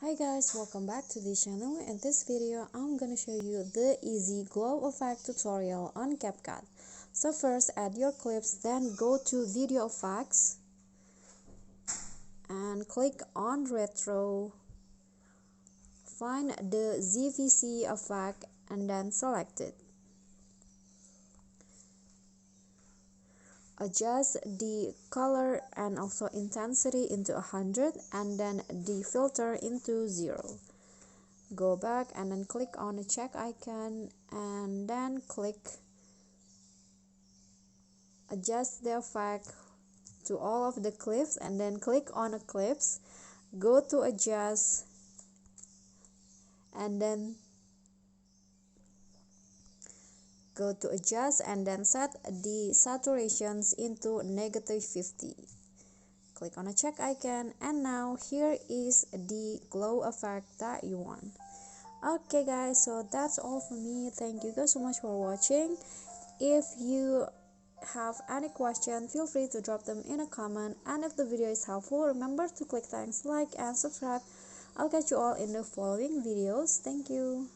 Hi guys, welcome back to this channel. In this video I'm gonna show you the easy glow effect tutorial on CapCut. So first add your clips, then go to video effects and click on retro, find the ZVC effect and then select it. Adjust the color and also intensity into 100 and then the filter into 0. Go back and then click on the check icon and then click adjust the effect to all of the clips and then click on Eclipse, go to adjust and then set the saturations into -50. Click on a check icon and now here is the glow effect that you want. Okay guys, so that's all for me. Thank you guys so much for watching. If you have any question, feel free to drop them in a comment, and if the video is helpful, remember to click thanks, like and subscribe. I'll catch you all in the following videos. Thank you.